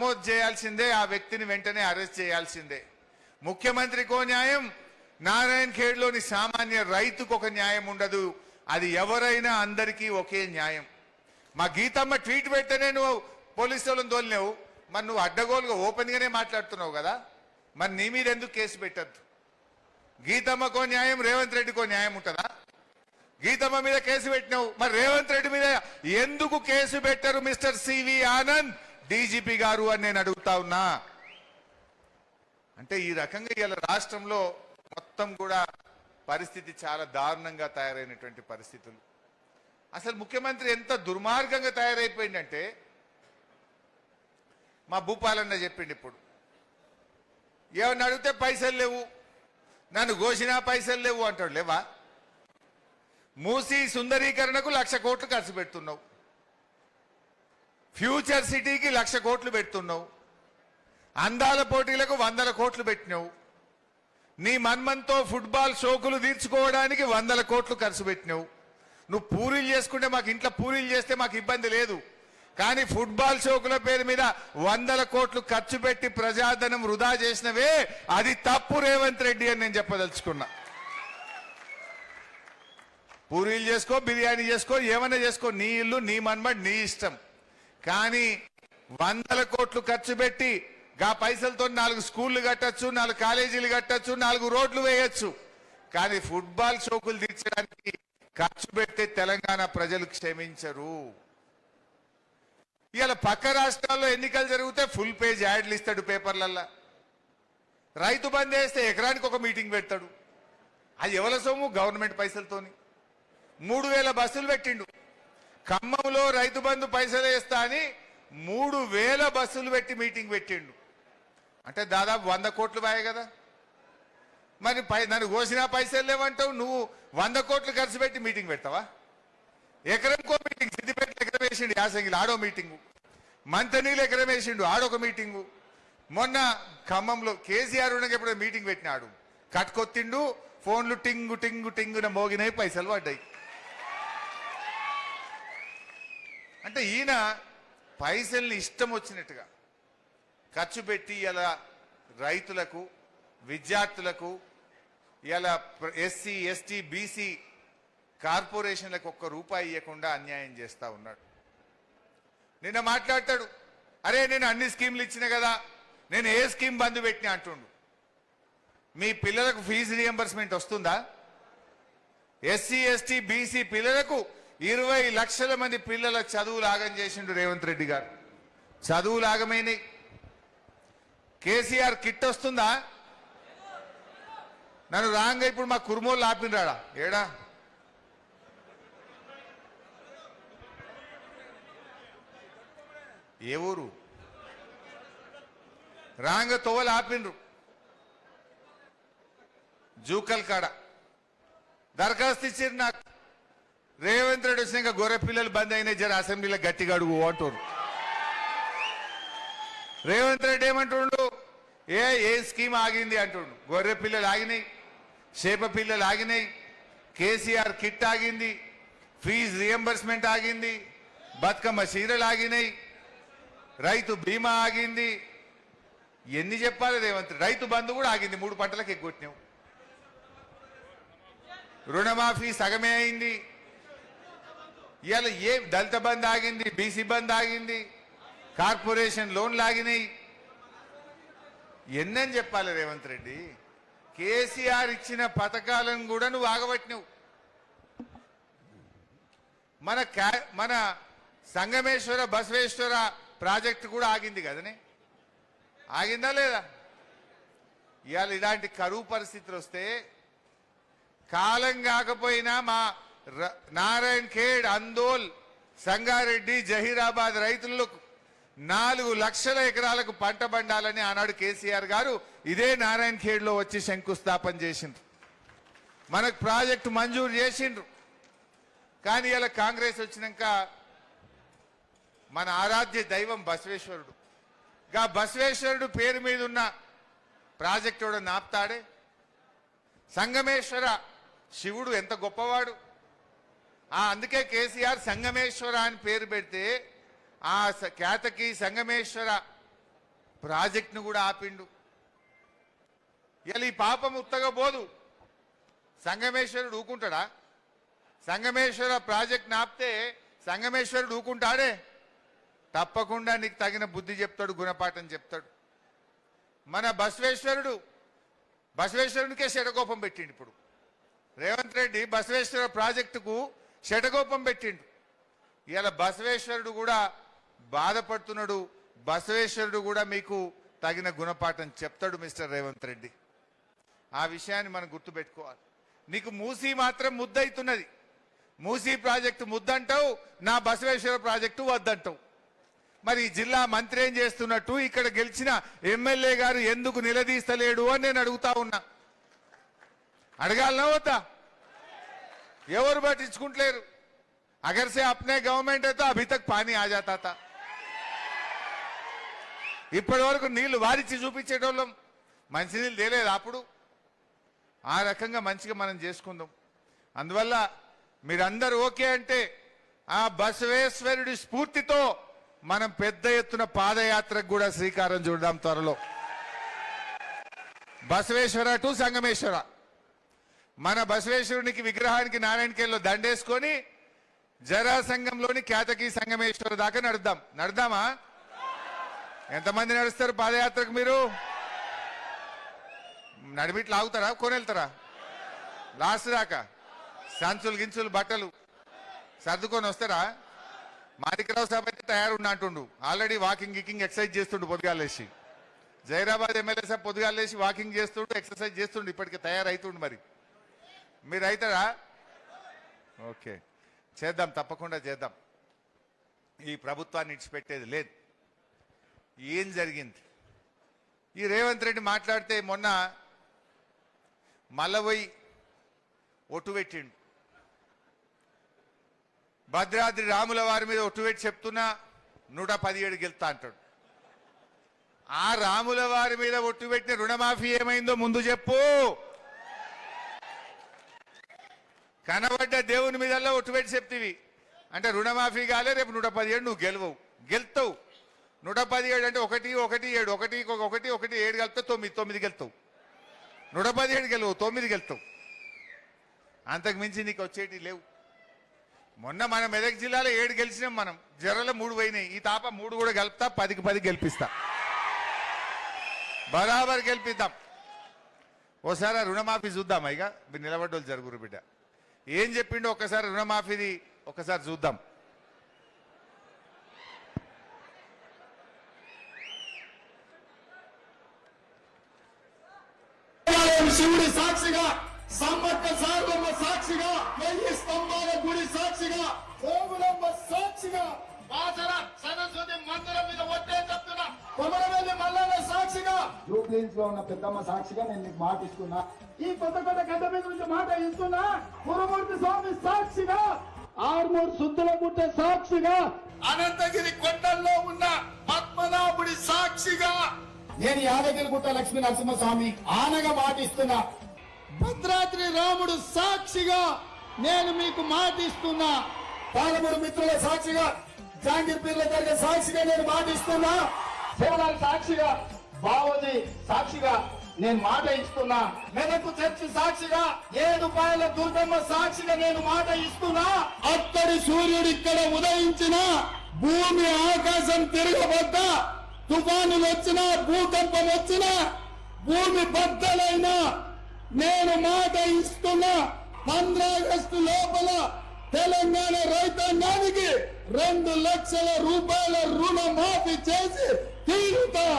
నమోదు చేయాల్సిందే, ఆ వ్యక్తిని వెంటనే అరెస్ట్ చేయాల్సిందే. ముఖ్యమంత్రికో న్యాయం, నారాయణ ఖేడ్లోని సామాన్య రైతుకు ఒక న్యాయం ఉండదు. అది ఎవరైనా అందరికీ ఒకే న్యాయం. మా గీతమ్మ ట్వీట్ పెట్టనే నువ్వు పోలీసు వాళ్ళని తోలినావు, మరి నువ్వు అడ్డగోలుగా ఓపెన్గానే మాట్లాడుతున్నావు కదా, మరి నీ మీద ఎందుకు కేసు పెట్టద్దు? గీతమ్మకో న్యాయం, రేవంత్ రెడ్డికో న్యాయం ఉంటుందా? గీతమ్మ మీద కేసు పెట్టినావు, మరి రేవంత్ రెడ్డి మీద ఎందుకు కేసు పెట్టరు మిస్టర్ సివి ఆనంద్ డీజీపీ గారు అని నేను అడుగుతా ఉన్నా. అంటే ఈ రకంగా ఇలా రాష్ట్రంలో మొత్తం కూడా పరిస్థితి చాలా దారుణంగా తయారైనటువంటి పరిస్థితులు. అసలు ముఖ్యమంత్రి ఎంత దుర్మార్గంగా తయారైపోయిందంటే, మా భూపాలన్న చెప్పిండు, ఇప్పుడు ఏమన్నా అడిగితే పైసలు లేవు, నన్ను ఘోషినా పైసలు లేవు అంటాడు. లేవా? మూసీ సుందరీకరణకు 1,00,000 కోట్లు ఖర్చు పెడుతున్నావు, ఫ్యూచర్ సిటీకి 1,00,000 కోట్లు పెడుతున్నావు, అందాల పోటీలకు 100 కోట్లు పెట్టినావు, నీ మన్మంతో ఫుట్బాల్ షోకులు తీర్చుకోవడానికి 100 కోట్లు ఖర్చు పెట్టినావు. నువ్వు పూరీలు చేసుకుంటే మాకు ఇంట్లో పూరీలు చేస్తే మాకు ఇబ్బంది లేదు, కానీ ఫుట్బాల్ షోకుల పేరు మీద 100 కోట్లు ఖర్చు పెట్టి ప్రజాధనం వృధా చేసినవే, అది తప్పు రేవంత్ రెడ్డి అని నేను చెప్పదలుచుకున్నా. పూరీలు చేసుకో, బిర్యానీ చేసుకో, ఏమన్నా చేసుకో, నీ ఇల్లు నీ మన్మడ్ నీ ఇష్టం. కానీ 100 కోట్లు ఖర్చు పెట్టి గా పైసలతో 4 స్కూళ్లు కట్టచ్చు, 4 కాలేజీలు కట్టచ్చు, 4 రోడ్లు వేయచ్చు. కానీ ఫుట్బాల్ షోకులు తీర్చడానికి ఖర్చు పెడితే తెలంగాణ ప్రజలు క్షమించరు. ఇవాళ పక్క రాష్ట్రాల్లో ఎన్నికలు జరిగితే ఫుల్ పేజ్ యాడ్లు ఇస్తాడు పేపర్లల్లా. రైతు బంద్ వేస్తే ఎకరానికి ఒక మీటింగ్ పెడతాడు. అది ఎవరి సొమ్ము? గవర్నమెంట్ పైసలతోని. 3,000 బస్సులు పెట్టిండు. ఖమ్మంలో రైతు బంధు పైసలు వేస్తా అని 3,000 బస్సులు పెట్టి మీటింగ్ పెట్టిండు. అంటే దాదాపు 100 కోట్లు బాయే కదా. మరి నన్ను కోసినా పైసలు లేవంటావు, నువ్వు 100 కోట్లు ఖర్చు పెట్టి మీటింగ్ పెడతావా? ఎకరంకో మీటింగ్. సిద్దిపేట ఎకరం వేసిండు, యాసంగిలు ఆడో మీటింగు, మంతనీళ్ళు ఎకరం వేసిండు, ఆడొక మీటింగు. మొన్న ఖమ్మంలో కేసీఆర్ ఉండగా ఎప్పుడో మీటింగ్ పెట్టినాడు, కట్టుకొత్తిండు, ఫోన్లు టింగు టింగు టింగున మోగినాయి, పైసలు పడ్డాయి. అంటే ఈయన పైసల్ని ఇష్టం వచ్చినట్టుగా ఖర్చు పెట్టి ఇలా రైతులకు, విద్యార్థులకు, ఇలా ఎస్సీ ఎస్టీ బీసీ కార్పొరేషన్లకు ₹1 ఇవ్వకుండా అన్యాయం చేస్తా ఉన్నాడు. నిన్న మాట్లాడతాడు, అరే నేను అన్ని స్కీమ్లు ఇచ్చిన కదా, నేను ఏ స్కీమ్ బంద్ పెట్టినా అంటుండు. మీ పిల్లలకు ఫీజు రియంబర్స్మెంట్ వస్తుందా? ఎస్సీ ఎస్టీ బీసీ పిల్లలకు 20 లక్షల మంది పిల్లల చదువులు ఆగం చేసిండు రేవంత్ రెడ్డి గారు. చదువులు ఆగమైనాయి. కేసీఆర్ కిట్ వస్తుందా? నన్ను రాంగా ఇప్పుడు మా కుర్మోళ్ళు ఆపినరాడా? ఏడా ఏ ఊరు? రాంగ తోవలు ఆపినరు. జూకల్ కాడ దరఖాస్తు ఇచ్చారు నాకు. రేవంత్ రెడ్డి వచ్చినాక గొర్రె పిల్లలు బంద్ అయినాయి, జర అసెంబ్లీలో గట్టిగా అడుగు అంటారు. రేవంత్ రెడ్డి ఏమంటుండు? ఏ స్కీమ్ ఆగింది అంటుండు. గొర్రె పిల్లలు ఆగినాయి, చేప పిల్లలు ఆగినాయి, కేసీఆర్ కిట్ ఆగింది, ఫీజు రియంబర్స్మెంట్ ఆగింది, బతుకమ్మ చీరలు ఆగినాయి, రైతు బీమా ఆగింది. ఎన్ని చెప్పాలి రేవంత్? రైతు బంధు కూడా ఆగింది, 3 పంటలకు ఎగ్గొట్టినావు. రుణమాఫీ సగమే అయింది. ఇవాళ ఏ దళిత బంద్ ఆగింది, బీసీ బంద్ ఆగింది, కార్పొరేషన్ లోన్లు ఆగినాయి. ఎన్నని చెప్పాలి రేవంత్ రెడ్డి? కేసీఆర్ ఇచ్చిన పథకాలను కూడా నువ్వు ఆగబట్టినావు. మన సంగమేశ్వర బసవేశ్వర ప్రాజెక్టు కూడా ఆగింది కదనే, ఆగిందా లేదా? ఇవాళ ఇలాంటి కరువు పరిస్థితులు వస్తే కాలం కాకపోయినా మా నారాయణ ఖేడ్, అందోల్, సంగారెడ్డి, జహీరాబాద్ రైతులకు 4 లక్షల ఎకరాలకు పంట పండాలని ఆనాడు కేసీఆర్ గారు ఇదే నారాయణ ఖేడ్లో వచ్చి శంకుస్థాపన చేసిండ్రు. మనకు ప్రాజెక్టు మంజూరు చేసిండ్రు. కానీ ఇలా కాంగ్రెస్ వచ్చినాక మన ఆరాధ్య దైవం బసవేశ్వరుడు, గా బసవేశ్వరుడు పేరు మీద ఉన్న ప్రాజెక్టు కూడా నాపుతాడే. సంగమేశ్వర శివుడు ఎంత గొప్పవాడు. అందుకే కేసీఆర్ సంగమేశ్వర అని పేరు పెడితే ఆ ఖ్యాతకి సంగమేశ్వర ప్రాజెక్టును కూడా ఆపిండు. ఇలా ఈ పాపం ఉత్తగా పోదు. సంగమేశ్వరుడు ఊకుంటాడా? సంగమేశ్వర ప్రాజెక్ట్ ఆపితే సంగమేశ్వరుడు ఊకుంటాడే? తప్పకుండా నీకు తగిన బుద్ధి చెప్తాడు, గుణపాఠం చెప్తాడు. మన బసవేశ్వరునికే శటకోపం పెట్టిండు. ఇప్పుడు రేవంత్ రెడ్డి బసవేశ్వర ప్రాజెక్టుకు శటకోపం పెట్టిండు. ఇలా బసవేశ్వరుడు కూడా బాధపడుతున్నాడు. బసవేశ్వరుడు కూడా మీకు తగిన గుణపాఠం చెప్తాడు మిస్టర్ రేవంత్ రెడ్డి. ఆ విషయాన్ని మనం గుర్తుపెట్టుకోవాలి. నీకు మూసీ మాత్రం ముద్దవుతున్నది. మూసీ ప్రాజెక్టు ముద్దంటావు, నా బసవేశ్వర ప్రాజెక్టు వద్దంటావు. మరి జిల్లా మంత్రి ఏం చేస్తున్నట్టు, ఇక్కడ గెలిచిన ఎమ్మెల్యే గారు ఎందుకు నిలదీస్తలేడు అని నేను అడుగుతా ఉన్నా. అడగాలనా వద్దా? ఎవరు పట్టించుకుంటలేరు. अगर से अपने गवर्नमेंट है तो अभी तक पानी आ जाता था. ఇప్పటి వరకు నీళ్లు వారిచి చూపించేటోళ్ళం, మంచినీళ్ళు తేలేదు అప్పుడు. ఆ రకంగా మంచిగా మనం చేసుకుందాం. అందువల్ల మీరందరూ ఓకే అంటే ఆ బసవేశ్వరుడి స్ఫూర్తితో మనం పెద్ద ఎత్తున పాదయాత్రకు కూడా శ్రీకారం చుడదాం త్వరలో. బసవేశ్వర టు సంగమేశ్వర. మన బసవేశ్వరునికి విగ్రహానికి నారాయణకేల్లో దండేసుకొని జరాసంగంలోని ఖ్యాతకి సంగమేశ్వర దాకా నడుద్దామా? ఎంతమంది నడుస్తారు పాదయాత్రకు? మీరు నడిమిట్లు ఆగుతారా, కొనెళ్తారా? లాస్ట్ దాకా సంచులు గించులు బట్టలు సర్దుకొని వస్తారా? మాణిక్రావు సభ అయితే తయారున్నా అంటుండు. ఆల్రెడీ వాకింగ్ గికింగ్ ఎక్సర్సైజ్ చేస్తుండు పొద్దుగాలేసి. జైరాబాద్ ఎమ్మెల్యే సాబ్ పొద్దుగాలేసి వాకింగ్ చేస్తుండు, ఎక్సర్సైజ్ చేస్తుండు. ఇప్పటికి తయారైతుండు. మరి మీరు అవుతారా? ఓకే, చేద్దాం, తప్పకుండా చేద్దాం. ఈ ప్రభుత్వాన్ని ఇడిచిపెట్టేది లేదు. ఏం జరిగింది? ఈ రేవంత్ రెడ్డి మాట్లాడితే మొన్న మల్లవై ఒట్టు పెట్టిండు. భద్రాద్రి రాముల వారి మీద ఒట్టు పెట్టి చెప్తున్నా 117 గెలుతా అంటాడు. ఆ రాముల వారి మీద ఒట్టు పెట్టిన రుణమాఫీ ఏమైందో ముందు చెప్పు. కనబడ్డ దేవుని మీదల్లా ఒట్టు పెట్టి చెప్తివి అంటే రుణమాఫీ కాలే, రేపు 117 నువ్వు గెలుతావు. 117 అంటే 1 1 7 1 1 7 కలిపితే 9 గెలుతావు. 117 గెలవు, 9 గెలుతావు. అంతకు మించి నీకు వచ్చేటి లేవు. మొన్న మన మెదక్ జిల్లాలో 7 గెలిచినాం మనం. జర్రలో 3 పోయినాయి. ఈ తాప 3 కూడా గెలుపుతా, 10కి 10 గెలిపిస్తా. బరాబర్ గెలిపిద్దాం. ఓసారి రుణమాఫీ చూద్దాం. ఇక మీరు నిలబడ్డోళ్ళు జరుగురు బిడ్డ. ఏం చెప్పిండో ఒక్కసారి రుణమాఫీది ఒక్కసారి చూద్దాం. శివుడి సాక్షిగా, సమ్మక్క సారలమ్మ సాక్షిగా, 1000 స్తంభాల గుడి సాక్షిగా, గోగులమ్మ సాక్షిగా, బాసర సరస్వతి మందిరం మీద ఒట్టే చెప్తున్నా, కొమరవెల్లి మల్లన్న సాక్షిగా, జూబ్లీన్స్ లో ఉన్న పెద్దమ్మ సాక్షిగా నేను నీకు మాట ఇస్తున్నా. ఈ కొత్త గడ్డ మీద నుంచి మాట ఇస్తున్నా, గురుమూర్తి స్వామి సాక్షిగా, ఆర్మూర్ సుద్దులగుట్ట సాక్షిగా, అనంతగిరి కొండల్లో ఉన్న పద్మనాభుడి సాక్షిగా, నేను యాదగిరిగుట్ట లక్ష్మీ నరసింహస్వామి ఆనగా మాటిస్తున్నా. భద్రాద్రి రాముడు సాక్షిగా నేను మీకు మాటిస్తున్నా. పాలమూరు మిత్రుల సాక్షిగా, జాంగీర్ పీర్ల దర్గా సాక్షిగా నేను మాటిస్తున్నా. శివలాల్ సాక్షిగా, బావోజీ సాక్షిగా నేను మాట ఇస్తున్నా. మెదకు చర్చి సాక్షిగా, 7 పాయల దుర్గమ్మ సాక్షిగా నేను మాట ఇస్తున్నా. అక్కడి సూర్యుడు ఇక్కడ ఉదయించిన, భూమి ఆకాశం తిరగబడ్డా, తుఫానులు వచ్చినా, భూకంపం వచ్చినా, భూమి బద్దలైనా నేను మాట ఇస్తున్నా. 15 ఆగస్టు లోపల తెలంగాణ రైతాంగానికి 2 లక్షల రూపాయల రుణమాఫీ చేసి తీరుతా.